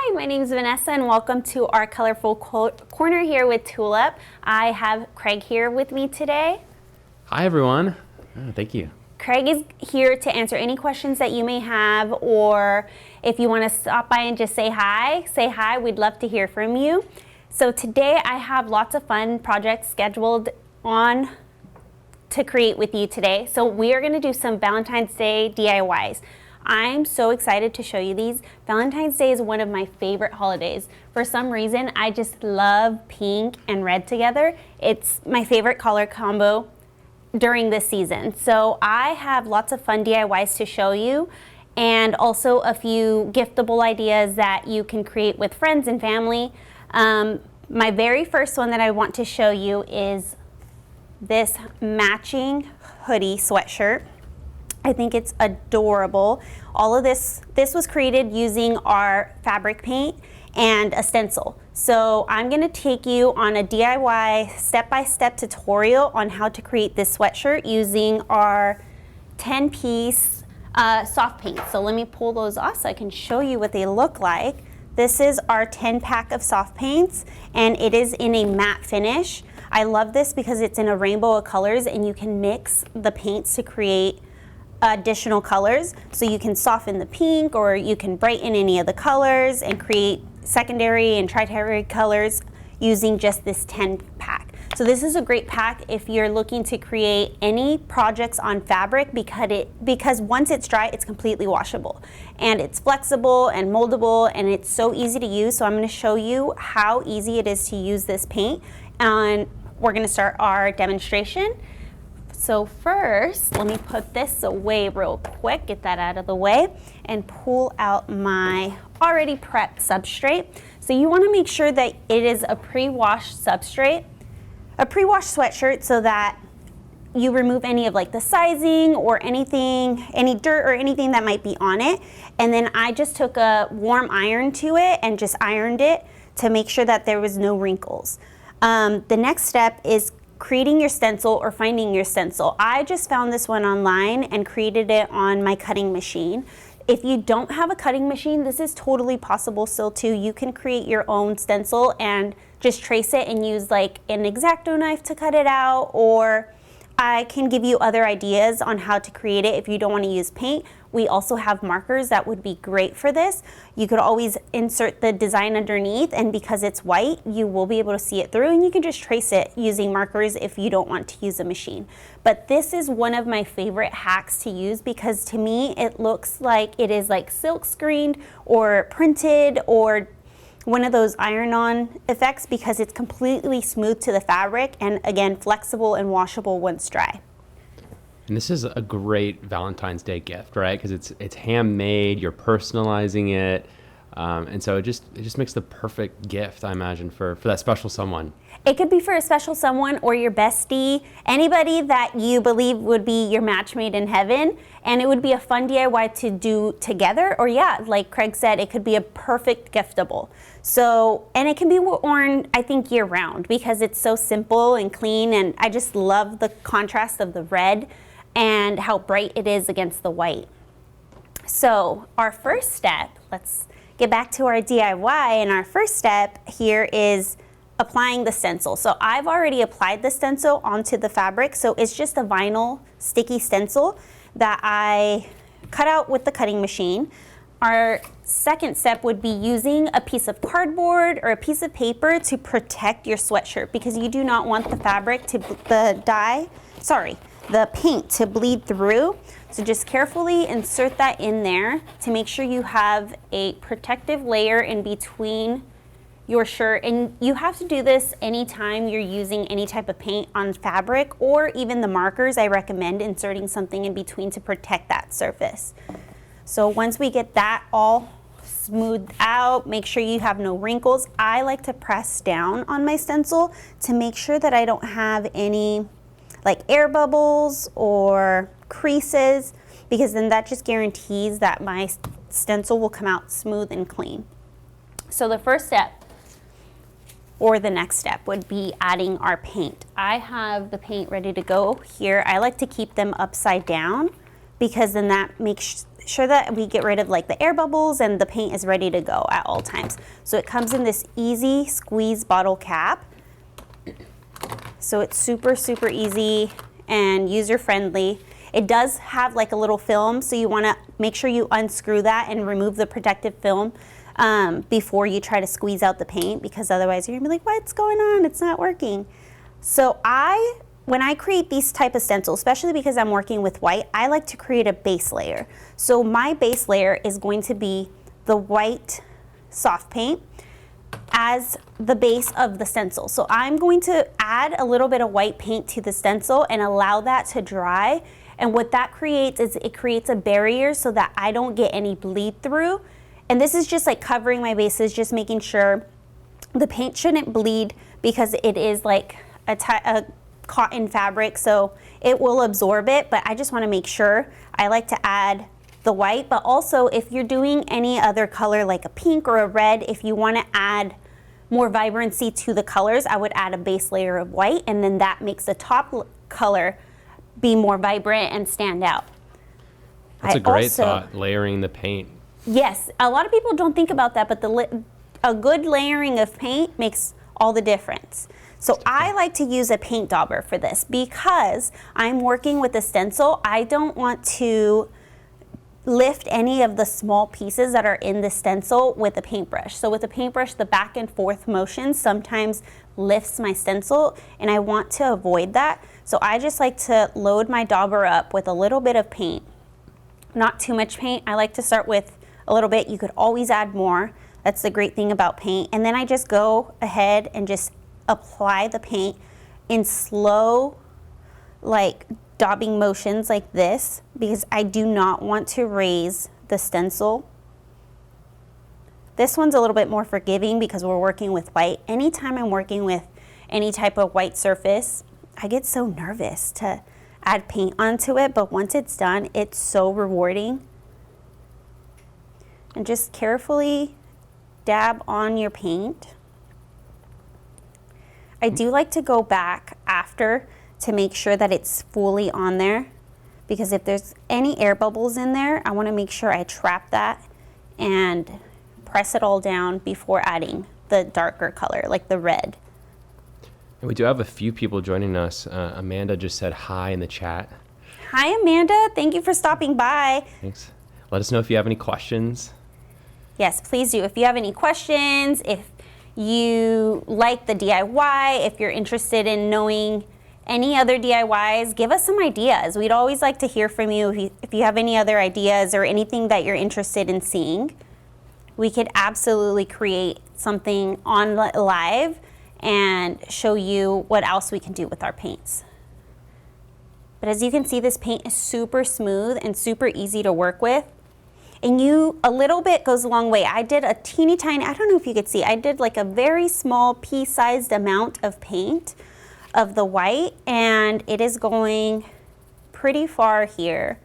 Hi, my name is Vanessa and welcome to our colorful corner here with Tulip. I have Craig here with me today. Hi everyone. Thank you. Craig is here to answer any questions that you may have, or if you want to stop by and just say hi, we'd love to hear from you. So today I have lots of fun projects scheduled on to create with you today. So we are going to do some Valentine's Day DIYs. I'm so excited to show you these. Valentine's Day is one of my favorite holidays. For some reason, I just love pink and red together. It's my favorite color combo during this season. So I have lots of fun DIYs to show you, and also a few giftable ideas that you can create with friends and family. My very first one that I want to show you is this matching hoodie sweatshirt. I think it's adorable. All of this was created using our fabric paint and a stencil. So I'm gonna take you on a DIY step-by-step tutorial on how to create this sweatshirt using our 10-piece soft paint. So let me pull those off so I can show you what they look like. This is our 10-pack of soft paints, and it is in a matte finish. I love this because it's in a rainbow of colors, and you can mix the paints to create additional colors. So you can soften the pink, or you can brighten any of the colors and create secondary and tertiary colors using just this 10-pack. So this is a great pack if you're looking to create any projects on fabric, because once it's dry, it's completely washable, and it's flexible and moldable, and it's so easy to use. So I'm going to show you how easy it is to use this paint, and we're going to start our demonstration. So first, let me put this away real quick, get that out of the way, and pull out my already prepped substrate. So you want to make sure that it is a pre-washed substrate, a pre-washed sweatshirt, so that you remove any of like the sizing or anything, any dirt or anything that might be on it. And then I just took a warm iron to it and just ironed it to make sure that there was no wrinkles. The next step is creating your stencil or finding your stencil. I just found this one online and created it on my cutting machine. If you don't have a cutting machine, this is totally possible still too. You can create your own stencil and just trace it and use like an X-Acto knife to cut it out, or I can give you other ideas on how to create it if you don't want to use paint. We also have markers that would be great for this. You could always insert the design underneath, and because it's white, you will be able to see it through, and you can just trace it using markers if you don't want to use a machine. But this is one of my favorite hacks to use, because to me it looks like it is like silk screened or printed or one of those iron-on effects, because it's completely smooth to the fabric, and again, flexible and washable once dry. And this is a great Valentine's Day gift, right? Because it's handmade, you're personalizing it, and so it just makes the perfect gift, I imagine, for that special someone. It could be for a special someone or your bestie, anybody that you believe would be your match made in heaven, and it would be a fun DIY to do together. Or yeah, like Craig said, it could be a perfect giftable. So, and it can be worn, I think, year round, because it's so simple and clean, and I just love the contrast of the red and how bright it is against the white. So our first step, let's get back to our DIY, and our first step here is applying the stencil. So I've already applied the stencil onto the fabric, so it's just a vinyl sticky stencil that I cut out with the cutting machine. Our second step would be using a piece of cardboard or a piece of paper to protect your sweatshirt, because you do not want the fabric to, the paint to bleed through. So just carefully insert that in there to make sure you have a protective layer in between your shirt. And you have to do this anytime you're using any type of paint on fabric, or even the markers. I recommend inserting something in between to protect that surface. So once we get that all smoothed out, make sure you have no wrinkles. I like to press down on my stencil to make sure that I don't have any like air bubbles or creases, because then that just guarantees that my stencil will come out smooth and clean. So the first step, or the next step, would be adding our paint. I have the paint ready to go here. I like to keep them upside down because then that makes sure that we get rid of like the air bubbles and the paint is ready to go at all times. So it comes in this easy squeeze bottle cap. So it's super, super easy and user friendly. It does have like a little film, so you want to make sure you unscrew that and remove the protective film before you try to squeeze out the paint, because otherwise you're gonna be like, what's going on? It's not working. So when I create these type of stencils, especially because I'm working with white, I like to create a base layer. So my base layer is going to be the white soft paint as the base of the stencil. So I'm going to add a little bit of white paint to the stencil and allow that to dry. And what that creates is it creates a barrier so that I don't get any bleed through. And this is just like covering my bases, just making sure the paint shouldn't bleed, because it is like a cotton fabric, so it will absorb it, but I just want to make sure. I like to add the white, but also if you're doing any other color like a pink or a red, if you want to add more vibrancy to the colors, I would add a base layer of white, and then that makes the top color be more vibrant and stand out. That's a great thought, layering the paint. Yes, a lot of people don't think about that, but a good layering of paint makes all the difference. So I like to use a paint dauber for this because I'm working with a stencil. I don't want to lift any of the small pieces that are in the stencil with a paintbrush. So with a paintbrush, the back and forth motion sometimes lifts my stencil, and I want to avoid that. So I just like to load my dauber up with a little bit of paint. Not too much paint. I like to start with a little bit. You could always add more. That's the great thing about paint. And then I just go ahead and just apply the paint in slow, like daubing motions like this, because I do not want to raise the stencil. This one's a little bit more forgiving because we're working with white. Anytime I'm working with any type of white surface, I get so nervous to add paint onto it, but once it's done, it's so rewarding. And just carefully dab on your paint. I do like to go back after to make sure that it's fully on there, because if there's any air bubbles in there, I want to make sure I trap that and press it all down before adding the darker color, like the red. And we do have a few people joining us. Amanda just said hi in the chat. Hi, Amanda. Thank you for stopping by. Thanks. Let us know if you have any questions. Yes, please do. If you have any questions, if you like the DIY, if you're interested in knowing any other DIYs, give us some ideas. We'd always like to hear from you. If you have any other ideas or anything that you're interested in seeing, we could absolutely create something on live and show you what else we can do with our paints. But as you can see, this paint is super smooth and super easy to work with. And a little bit goes a long way. I did a teeny tiny, I don't know if you could see, I did like a very small pea-sized amount of paint of the white, and it is going pretty far here.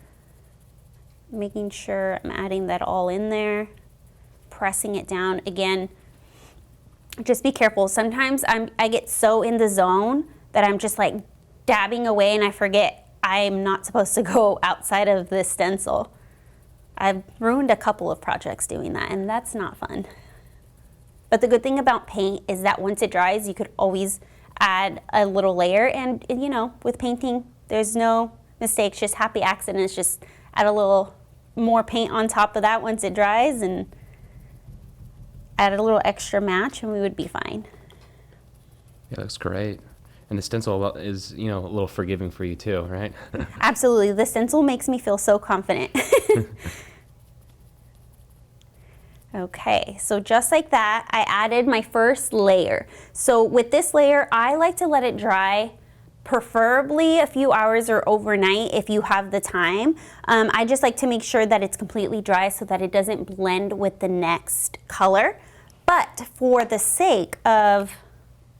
Making sure I'm adding that all in there, pressing it down. Again, just be careful. Sometimes I get so in the zone that I'm just like dabbing away and I forget I'm not supposed to go outside of this stencil. I've ruined a couple of projects doing that, and that's not fun. But the good thing about paint is that once it dries, you could always add a little layer, and you know, with painting, there's no mistakes, just happy accidents. Just add a little more paint on top of that once it dries, and add a little extra match, and we would be fine. Yeah, looks great. And the stencil is, you know, a little forgiving for you too, right? Absolutely. The stencil makes me feel so confident. Okay, so just like that, I added my first layer. So with this layer, I like to let it dry, preferably a few hours or overnight if you have the time. I just like to make sure that it's completely dry so that it doesn't blend with the next color. But for the sake of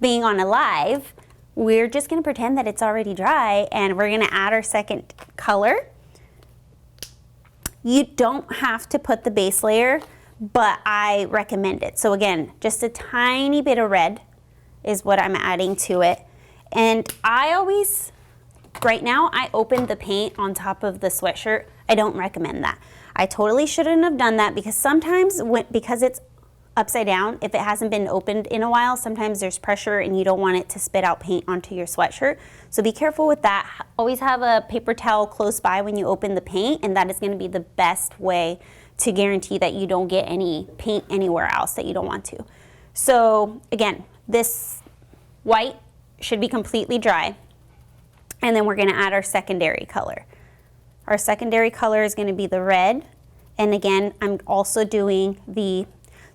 being on a live, we're just gonna pretend that it's already dry, and we're gonna add our second color. You don't have to put the base layer, but I recommend it. So again, just a tiny bit of red is what I'm adding to it. And I always Right now, I opened the paint on top of the sweatshirt. I don't recommend that. I totally shouldn't have done that because sometimes, because it's upside down, if it hasn't been opened in a while, sometimes there's pressure and you don't want it to spit out paint onto your sweatshirt. So be careful with that. Always have a paper towel close by when you open the paint, and that is going to be the best way to guarantee that you don't get any paint anywhere else that you don't want to. So again, this white should be completely dry. And then we're going to add our secondary color. Our secondary color is going to be the red. And again, I'm also doing the,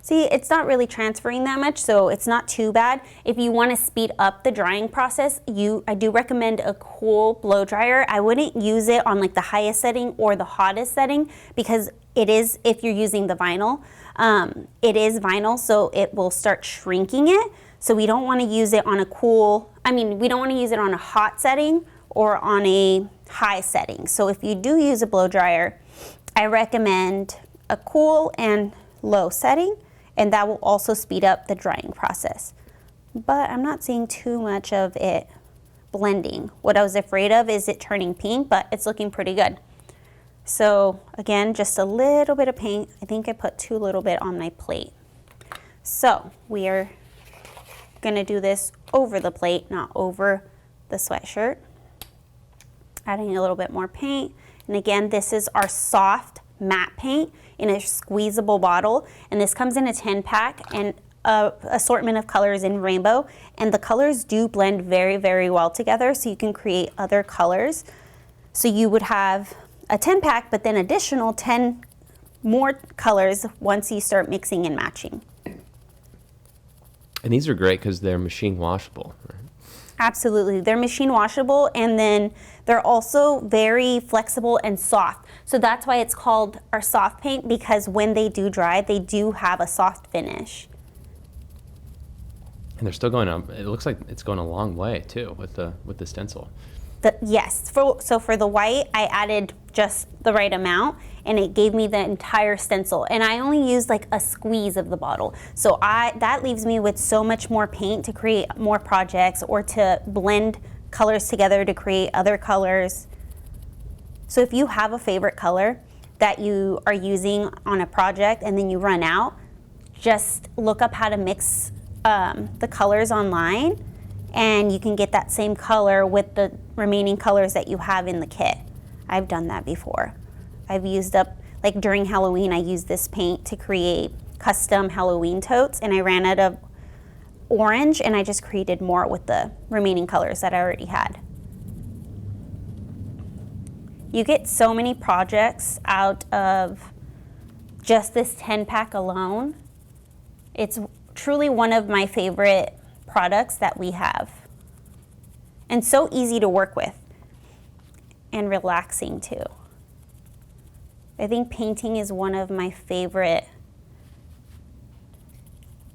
see, it's not really transferring that much, so it's not too bad. If you want to speed up the drying process, I do recommend a cool blow dryer. I wouldn't use it on like the highest setting or the hottest setting because it is, if you're using the vinyl, it is vinyl, so it will start shrinking it. So we don't want to use it on a cool, we don't want to use it on a hot setting or on a high setting. So if you do use a blow dryer, I recommend a cool and low setting, and that will also speed up the drying process. But I'm not seeing too much of it blending. What I was afraid of is it turning pink, but it's looking pretty good. So again, just a little bit of paint. I think I put too little bit on my plate. So we are gonna do this over the plate, not over the sweatshirt. Adding a little bit more paint. And again, this is our soft matte paint in a squeezable bottle. And this comes in a 10-pack and a assortment of colors in rainbow. And the colors do blend very, very well together, so you can create other colors. So you would have a 10-pack, but then additional 10 more colors once you start mixing and matching. And these are great because they're machine washable, right? Absolutely. They're machine washable, and then they're also very flexible and soft. So that's why it's called our soft paint, because when they do dry, they do have a soft finish. And they're still going up. It looks like it's going a long way too with the stencil. Yes. So for the white, I added just the right amount, and it gave me the entire stencil. And I only used like a squeeze of the bottle. So that leaves me with so much more paint to create more projects or to blend colors together to create other colors. So if you have a favorite color that you are using on a project and then you run out, just look up how to mix the colors online, and you can get that same color with the remaining colors that you have in the kit. I've done that before. I've used up, like during Halloween, I used this paint to create custom Halloween totes, and I ran out of orange, and I just created more with the remaining colors that I already had. You get so many projects out of just this 10-pack alone. It's truly one of my favorite products that we have, and so easy to work with and relaxing too. I think painting is one of my favorite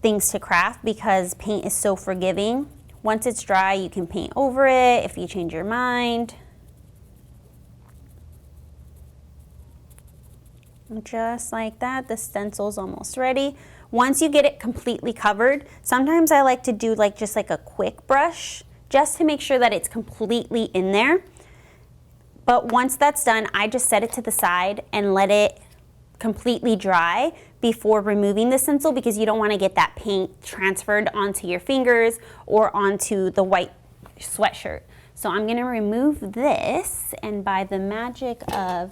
things to craft because paint is so forgiving. Once it's dry, you can paint over it if you change your mind. Just like that, the stencil's almost ready. Once you get it completely covered, sometimes I like to do just like a quick brush just to make sure that it's completely in there. But once that's done, I just set it to the side and let it completely dry before removing the stencil, because you don't want to get that paint transferred onto your fingers or onto the white sweatshirt. So I'm going to remove this, and by the magic of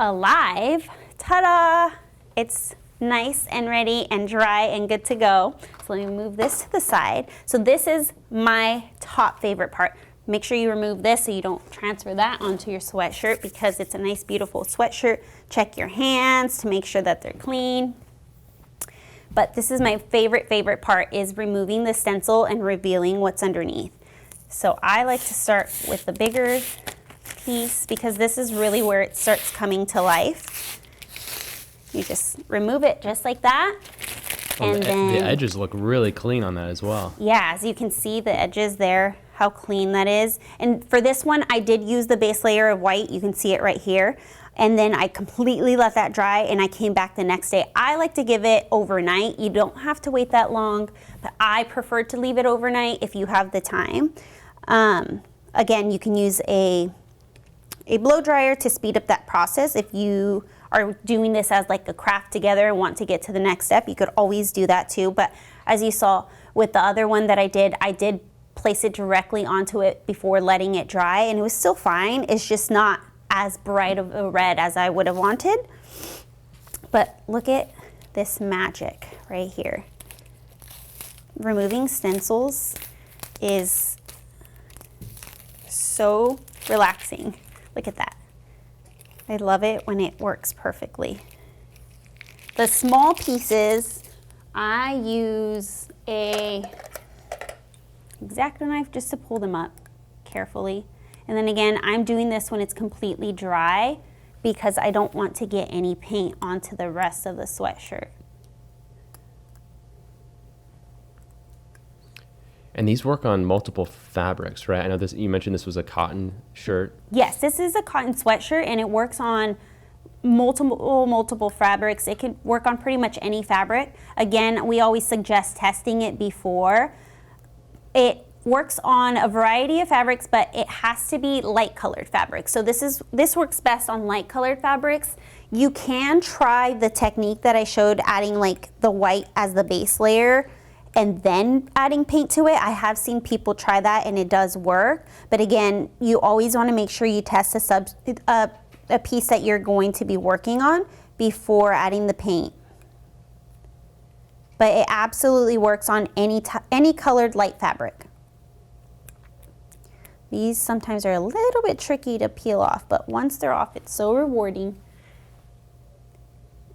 Alive, ta-da! It's nice and ready and dry and good to go. So let me move this to the side. So this is my top favorite part. Make sure you remove this so you don't transfer that onto your sweatshirt, because it's a nice, beautiful sweatshirt. Check your hands to make sure that they're clean. But this is my favorite part, is removing the stencil and revealing what's underneath. So I like to start with the bigger piece, because this is really where it starts coming to life. You just remove it just like that. And then the edges look really clean on that as well. Yeah, as you can see the edges there, how clean that is. And for this one, I did use the base layer of white. You can see it right here. And then I completely let that dry, and I came back the next day. I like to give it overnight. You don't have to wait that long, but I prefer to leave it overnight if you have the time. Again, you can use a blow dryer to speed up that process. If you are doing this as like a craft together and want to get to the next step, you could always do that too. But as you saw with the other one that I did place it directly onto it before letting it dry, and it was still fine. It's just not as bright of a red as I would have wanted. But look at this magic right here. Removing stencils is so relaxing. Look at that. I love it when it works perfectly. The small pieces, I use a X-Acto knife just to pull them up carefully. And then again, I'm doing this when it's completely dry because I don't want to get any paint onto the rest of the sweatshirt. And these work on multiple fabrics, right? I know this, you mentioned this was a cotton shirt. Yes, this is a cotton sweatshirt and it works on multiple fabrics. It can work on pretty much any fabric. Again, we always suggest testing it before. It works on a variety of fabrics, but it has to be light colored fabrics. So this works best on light colored fabrics. You can try the technique that I showed, adding like the white as the base layer and then adding paint to it. I have seen people try that and it does work. But again, you always want to make sure you test a piece that you're going to be working on before adding the paint. But it absolutely works on any colored light fabric. These sometimes are a little bit tricky to peel off, but once they're off, it's so rewarding.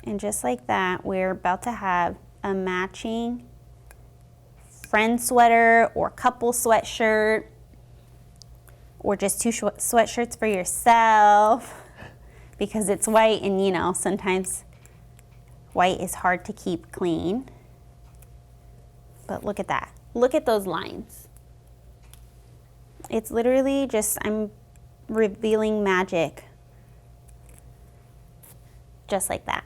And just like that, we're about to have a matching friend sweater or couple sweatshirt, or just two sweatshirts for yourself, because it's white and you know, sometimes white is hard to keep clean. But look at that. Look at those lines. It's literally just, I'm revealing magic. Just like that.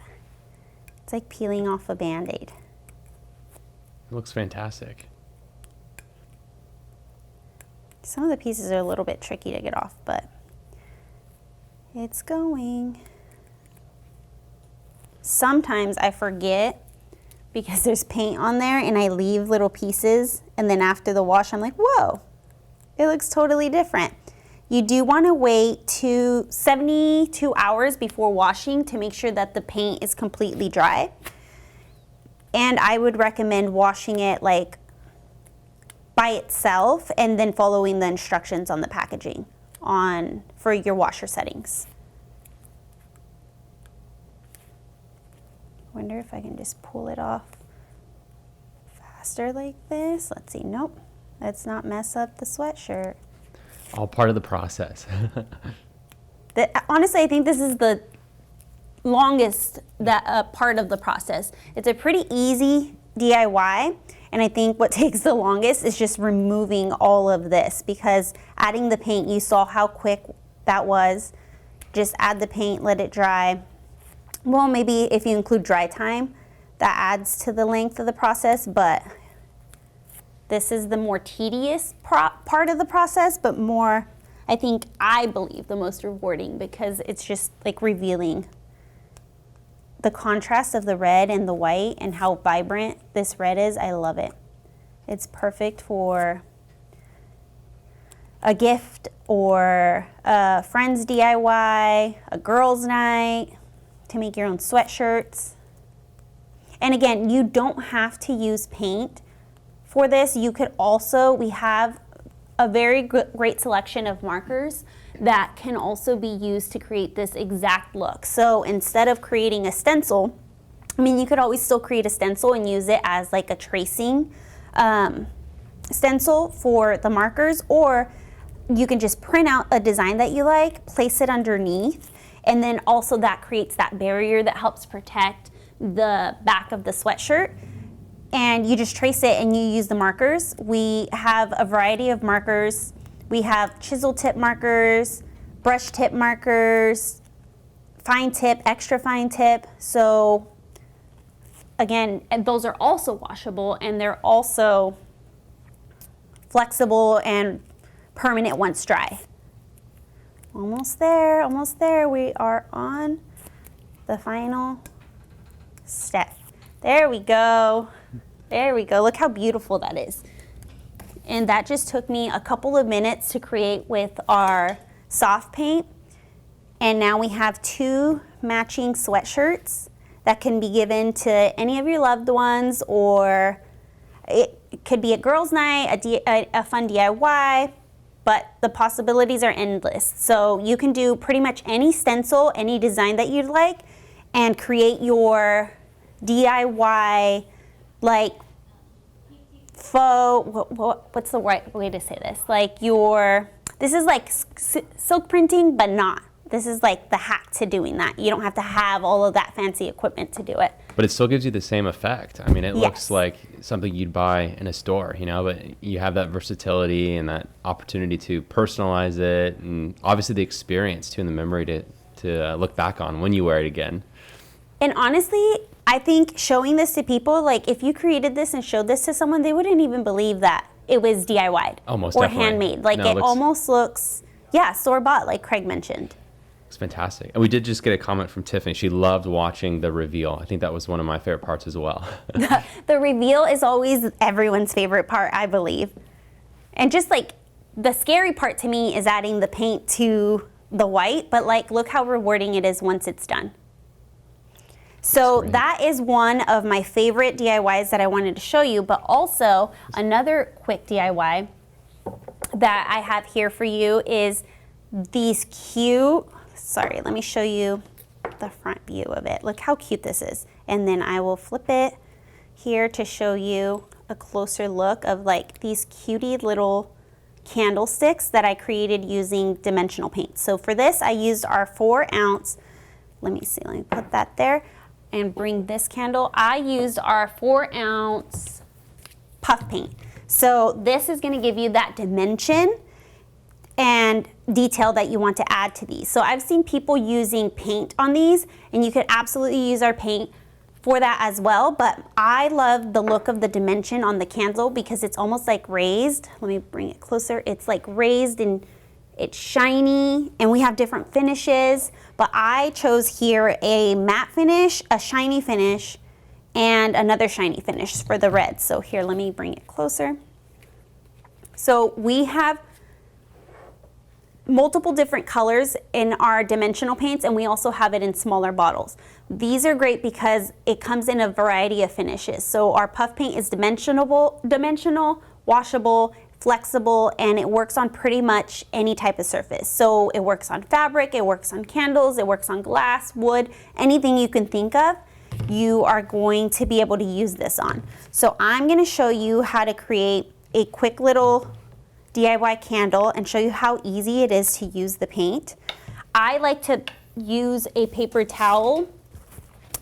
It's like peeling off a Band-Aid. It looks fantastic. Some of the pieces are a little bit tricky to get off, but it's going. Sometimes I forget because there's paint on there and I leave little pieces, and then after the wash I'm like, whoa, it looks totally different. You do want to wait 72 hours before washing to make sure that the paint is completely dry. And I would recommend washing it like by itself and then following the instructions on the packaging for your washer settings. Wonder if I can just pull it off faster like this. Let's see. Nope. Let's not mess up the sweatshirt. All part of the process. Honestly, I think this is the longest part of the process. It's a pretty easy DIY, and I think what takes the longest is just removing all of this, because adding the paint, you saw how quick that was. Just add the paint, let it dry. Well, maybe if you include dry time, that adds to the length of the process, but this is the more tedious part of the process, but more, I believe, the most rewarding, because it's just like revealing the contrast of the red and the white and how vibrant this red is. I love it. It's perfect for a gift or a friend's DIY, a girl's night, to make your own sweatshirts. And again, you don't have to use paint for this. You could also, we have a very great selection of markers that can also be used to create this exact look. So instead of creating a stencil, you could always still create a stencil and use it as like a tracing stencil for the markers, or you can just print out a design that you like, place it underneath, and then also that creates that barrier that helps protect the back of the sweatshirt. And you just trace it and you use the markers. We have a variety of markers. We have chisel tip markers, brush tip markers, fine tip, extra fine tip. So again, those are also washable, and they're also flexible and permanent once dry. Almost there, almost there. We are on the final step. There we go. There we go. Look how beautiful that is. And that just took me a couple of minutes to create with our soft paint. And now we have 2 matching sweatshirts that can be given to any of your loved ones, or it could be a girls' night, a fun DIY, but the possibilities are endless. So you can do pretty much any stencil, any design that you'd like, and create your DIY, like faux, what's the right way to say this? Like this is like silk printing, but not. This is like the hack to doing that. You don't have to have all of that fancy equipment to do it. But it still gives you the same effect. I mean, it Yes. looks like something you'd buy in a store, you know, but you have that versatility and that opportunity to personalize it, and obviously the experience too, and the memory to look back on when you wear it again. And honestly, I think showing this to people, like if you created this and showed this to someone, they wouldn't even believe that it was DIY'd Almost or definitely. handmade. Like No, it almost looks, yeah, store-bought, like Craig mentioned. It's fantastic. And we did just get a comment from Tiffany. She loved watching the reveal. I think that was one of my favorite parts as well. The reveal is always everyone's favorite part, I believe. And just like the scary part to me is adding the paint to the white, but like look how rewarding it is once it's done. So that is one of my favorite DIYs that I wanted to show you, but also another quick DIY that I have here for you is these cute, sorry, let me show you the front view of it. Look how cute this is. And then I will flip it here to show you a closer look of like these cutie little candlesticks that I created using dimensional paint. So for this, I used our 4-ounce, let me put that there and bring this candle. I used our 4-ounce puff paint. So this is gonna give you that dimension and detail that you want to add to these. So I've seen people using paint on these, and you could absolutely use our paint for that as well, but I love the look of the dimension on the candle because it's almost like raised. Let me bring it closer. It's like raised and it's shiny, and we have different finishes, but I chose here a matte finish, a shiny finish, and another shiny finish for the red. So here, let me bring it closer. So we have multiple different colors in our dimensional paints, and we also have it in smaller bottles. These are great because it comes in a variety of finishes. So our puff paint is dimensional, washable, flexible, and it works on pretty much any type of surface. So it works on fabric, it works on candles, it works on glass, wood, anything you can think of, you are going to be able to use this on. So I'm gonna show you how to create a quick little DIY candle and show you how easy it is to use the paint. I like to use a paper towel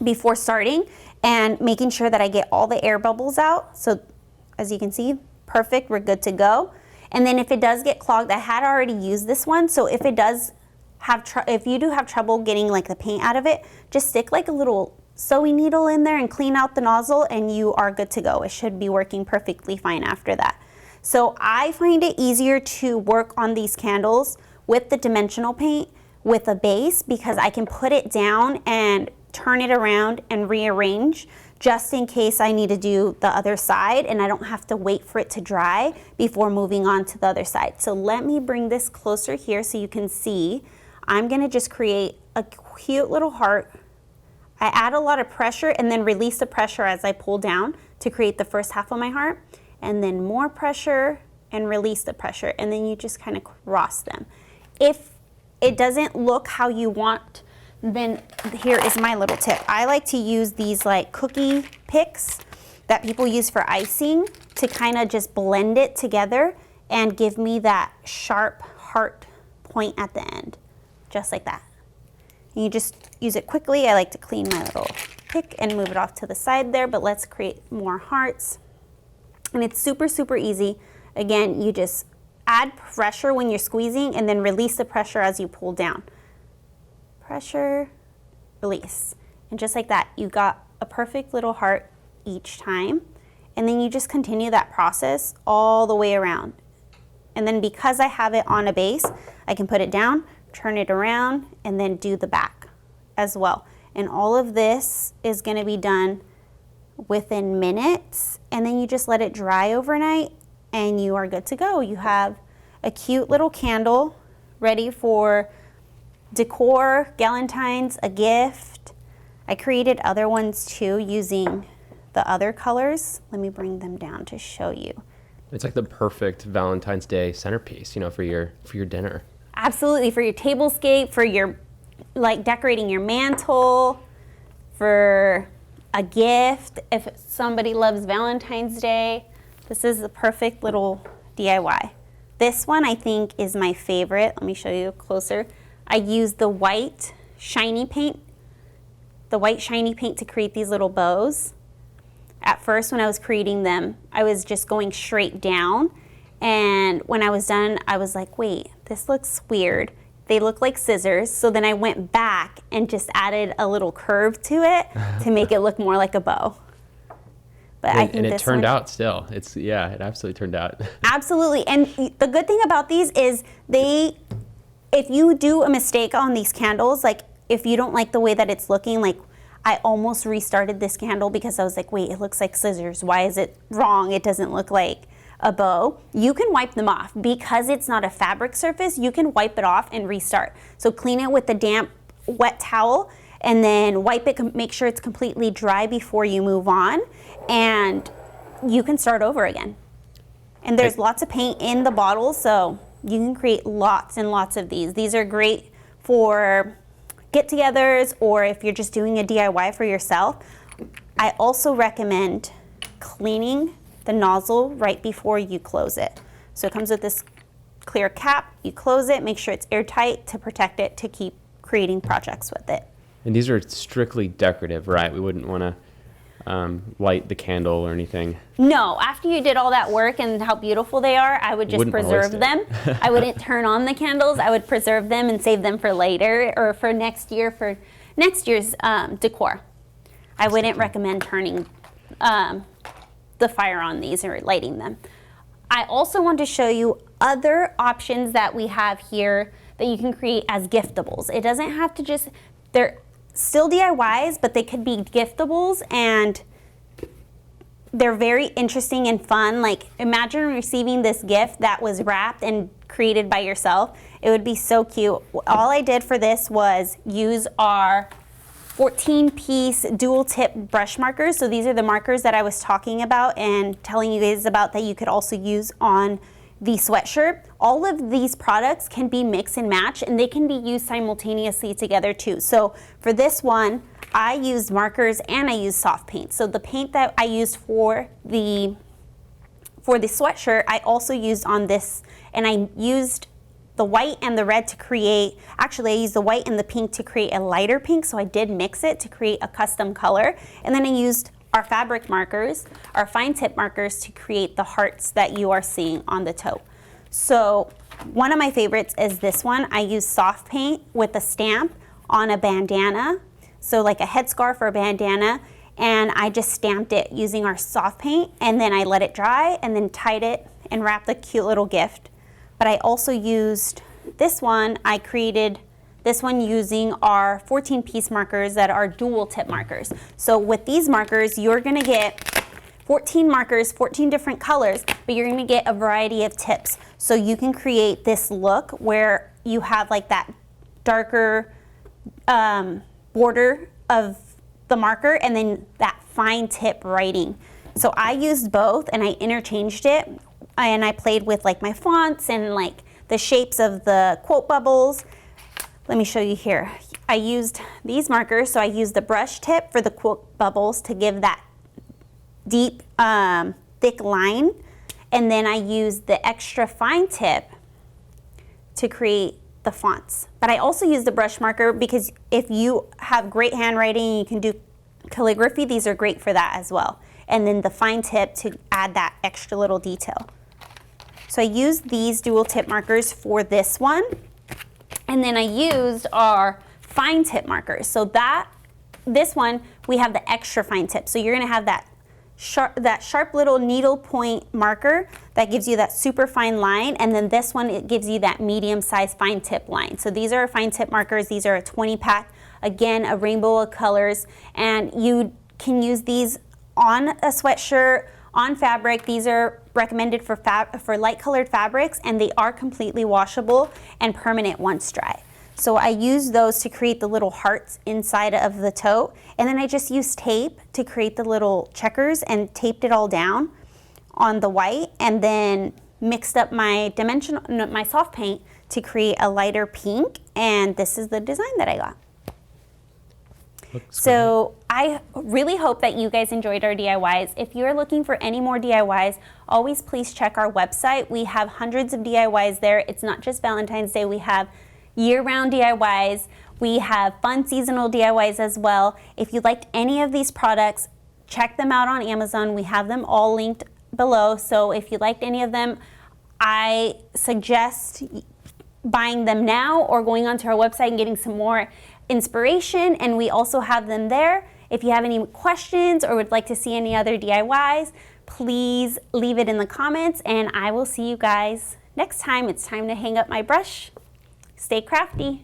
before starting and making sure that I get all the air bubbles out. So as you can see, perfect, we're good to go. And then if it does get clogged, I had already used this one, so if it does have, if you do have trouble getting like the paint out of it, just stick like a little sewing needle in there and clean out the nozzle and you are good to go. It should be working perfectly fine after that. So I find it easier to work on these candles with the dimensional paint with a base because I can put it down and turn it around and rearrange just in case I need to do the other side and I don't have to wait for it to dry before moving on to the other side. So let me bring this closer here so you can see. I'm gonna just create a cute little heart. I add a lot of pressure and then release the pressure as I pull down to create the first half of my heart, and then more pressure and release the pressure, and then you just kind of cross them. If it doesn't look how you want, then here is my little tip. I like to use these like cookie picks that people use for icing to kind of just blend it together and give me that sharp heart point at the end, just like that. And you just use it quickly. I like to clean my little pick and move it off to the side there, but let's create more hearts. And it's super, super easy. Again, you just add pressure when you're squeezing and then release the pressure as you pull down. Pressure, release. And just like that, you got a perfect little heart each time. And then you just continue that process all the way around. And then because I have it on a base, I can put it down, turn it around, and then do the back as well. And all of this is gonna be done within minutes, and then you just let it dry overnight and you are good to go. You have a cute little candle ready for decor, Valentine's, a gift. I created other ones too using the other colors. Let me bring them down to show you. It's like the perfect Valentine's Day centerpiece, you know, for your dinner. Absolutely, for your tablescape, for your like decorating your mantle, for a gift. If somebody loves Valentine's Day, this is the perfect little DIY. This one I think is my favorite. Let me show you closer. I used the white shiny paint to create these little bows. At first when I was creating them, I was just going straight down, and when I was done, I was like, wait, this looks weird. They look like scissors. So then I went back and just added a little curve to it to make it look more like a bow. But I think it turned out still. It absolutely turned out. Absolutely. And the good thing about these is if you do a mistake on these candles, like if you don't like the way that it's looking, like I almost restarted this candle because I was like, wait, it looks like scissors. Why is it wrong? It doesn't look like a bow. You can wipe them off. Because it's not a fabric surface, you can wipe it off and restart. So clean it with a damp, wet towel, and then wipe it, make sure it's completely dry before you move on, and you can start over again. And there's lots of paint in the bottle, so you can create lots and lots of these. These are great for get-togethers, or if you're just doing a DIY for yourself. I also recommend cleaning the nozzle right before you close it. So it comes with this clear cap, you close it, make sure it's airtight to protect it, to keep creating projects with it. And these are strictly decorative, right? We wouldn't want to light the candle or anything. No, after you did all that work and how beautiful they are, I would just preserve them. I wouldn't turn on the candles. I would preserve them and save them for later, or for next year, for next year's decor. I wouldn't recommend turning the fire on these or lighting them. I also want to show you other options that we have here that you can create as giftables. It doesn't have to just, they're still DIYs, but they could be giftables, and they're very interesting and fun. Like, imagine receiving this gift that was wrapped and created by yourself. It would be so cute. All I did for this was use our 14-piece dual tip brush markers. So these are the markers that I was talking about and telling you guys about that you could also use on the sweatshirt. All of these products can be mix and match, and they can be used simultaneously together too. So for this one, I used markers and I used soft paint. So the paint that I used for the sweatshirt, I also used on this, and I used the white and the red to create, actually I used the white and the pink to create a lighter pink, so I did mix it to create a custom color. And then I used our fabric markers, our fine tip markers, to create the hearts that you are seeing on the toe. So one of my favorites is this one. I used soft paint with a stamp on a bandana, so like a headscarf or a bandana, and I just stamped it using our soft paint, and then I let it dry and then tied it and wrapped a cute little gift. But I also used this one. I created this one using our 14-piece markers that are dual tip markers. So with these markers, you're gonna get 14 markers, 14 different colors, but you're gonna get a variety of tips. So you can create this look where you have like that darker border of the marker and then that fine tip writing. So I used both and I interchanged it, and I played with like my fonts and like the shapes of the quote bubbles. Let me show you here. I used these markers, so I used the brush tip for the quote bubbles to give that deep, thick line, and then I used the extra fine tip to create the fonts. But I also used the brush marker because if you have great handwriting, you can do calligraphy, these are great for that as well. And then the fine tip to add that extra little detail. So I used these dual tip markers for this one, and then I used our fine tip markers. So this one, we have the extra fine tip. So you're gonna have that sharp little needle point marker that gives you that super fine line, and then this one, it gives you that medium size fine tip line. So these are fine tip markers. These are a 20 pack, again, a rainbow of colors, and you can use these on a sweatshirt, on fabric. These are recommended for light colored fabrics, and they are completely washable and permanent once dry. So I use those to create the little hearts inside of the tote, and then I just used tape to create the little checkers and taped it all down on the white, and then mixed up my soft paint to create a lighter pink, and this is the design that I got. So I really hope that you guys enjoyed our DIYs. If you're looking for any more DIYs, always please check our website. We have hundreds of DIYs there. It's not just Valentine's Day. We have year-round DIYs. We have fun seasonal DIYs as well. If you liked any of these products, check them out on Amazon. We have them all linked below. So if you liked any of them, I suggest buying them now or going onto our website and getting some more inspiration, and we also have them there. If you have any questions or would like to see any other DIYs, please leave it in the comments, and I will see you guys next time. It's time to hang up my brush. Stay crafty.